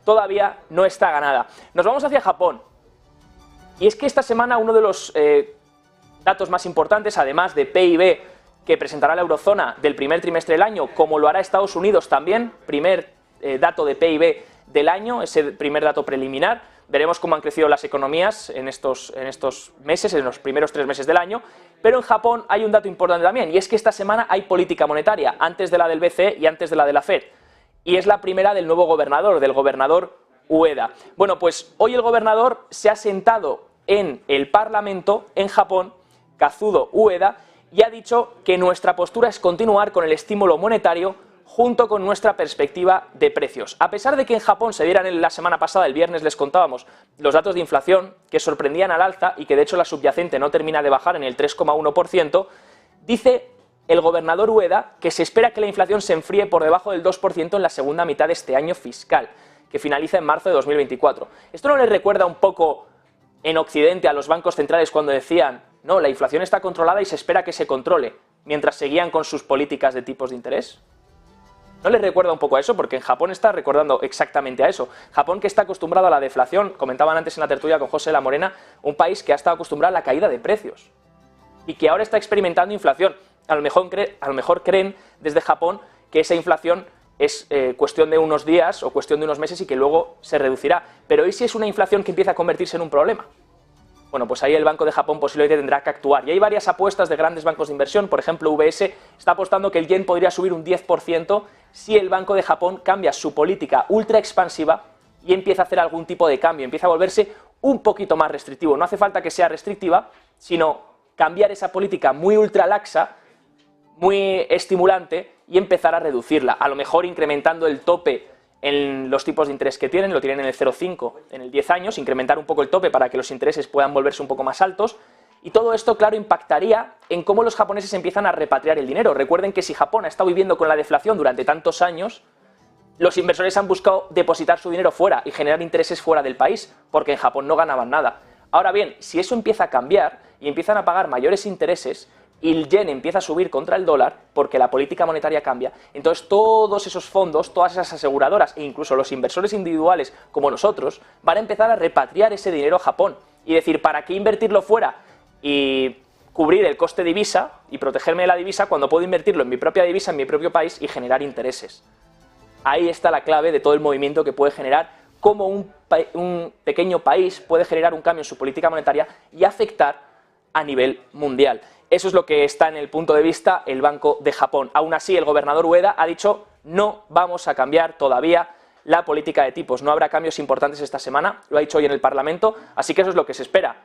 todavía no está ganada. Nos vamos hacia Japón. Y es que esta semana uno de los datos más importantes, además de PIB que presentará la eurozona del primer trimestre del año, como lo hará Estados Unidos también, primer dato de PIB del año, ese primer dato preliminar. Veremos cómo han crecido las economías en estos meses, en los primeros 3 meses del año. Pero en Japón hay un dato importante también, y es que esta semana hay política monetaria, antes de la del BCE y antes de la de la FED. Y es la primera del nuevo gobernador, del gobernador Ueda. Bueno, pues hoy el gobernador se ha sentado en el Parlamento en Japón, Kazuto Ueda, y ha dicho que nuestra postura es continuar con el estímulo monetario junto con nuestra perspectiva de precios. A pesar de que en Japón se dieran la semana pasada, el viernes les contábamos, los datos de inflación que sorprendían al alza y que de hecho la subyacente no termina de bajar en el 3,1%, dice el gobernador Ueda que se espera que la inflación se enfríe por debajo del 2% en la segunda mitad de este año fiscal, que finaliza en marzo de 2024. ¿Esto no les recuerda un poco en Occidente a los bancos centrales cuando decían no, la inflación está controlada y se espera que se controle, mientras seguían con sus políticas de tipos de interés? ¿No les recuerda un poco a eso? Porque en Japón está recordando exactamente a eso. Japón, que está acostumbrado a la deflación, comentaban antes en la tertulia con José La Morena, un país que ha estado acostumbrado a la caída de precios y que ahora está experimentando inflación. A lo mejor creen desde Japón que esa inflación es cuestión de unos días o cuestión de unos meses y que luego se reducirá. Pero ¿y si es una inflación que empieza a convertirse en un problema? Bueno, pues ahí el Banco de Japón posiblemente tendrá que actuar. Y hay varias apuestas de grandes bancos de inversión. Por ejemplo, UBS está apostando que el yen podría subir un 10% si el Banco de Japón cambia su política ultra expansiva y empieza a hacer algún tipo de cambio, empieza a volverse un poquito más restrictivo. No hace falta que sea restrictiva, sino cambiar esa política muy ultra laxa, muy estimulante, y empezar a reducirla. A lo mejor incrementando el tope en los tipos de interés que tienen, lo tienen en el 0,5 en el 10 años, incrementar un poco el tope para que los intereses puedan volverse un poco más altos, y todo esto, claro, impactaría en cómo los japoneses empiezan a repatriar el dinero. Recuerden que si Japón ha estado viviendo con la deflación durante tantos años, los inversores han buscado depositar su dinero fuera y generar intereses fuera del país, porque en Japón no ganaban nada. Ahora bien, si eso empieza a cambiar y empiezan a pagar mayores intereses, y el yen empieza a subir contra el dólar, porque la política monetaria cambia, entonces todos esos fondos, todas esas aseguradoras e incluso los inversores individuales como nosotros, van a empezar a repatriar ese dinero a Japón y decir, ¿para qué invertirlo fuera y cubrir el coste de divisa y protegerme de la divisa cuando puedo invertirlo en mi propia divisa, en mi propio país y generar intereses? Ahí está la clave de todo el movimiento que puede generar, cómo un pequeño país puede generar un cambio en su política monetaria y afectar a nivel mundial. Eso es lo que está en el punto de vista el Banco de Japón. Aún así, el gobernador Ueda ha dicho no vamos a cambiar todavía la política de tipos, no habrá cambios importantes esta semana, lo ha dicho hoy en el Parlamento, así que eso es lo que se espera.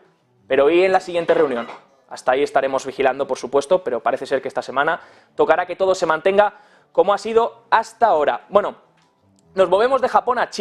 Pero hoy en la siguiente reunión, hasta ahí estaremos vigilando, por supuesto, pero parece ser que esta semana tocará que todo se mantenga como ha sido hasta ahora. Bueno, nos movemos de Japón a China.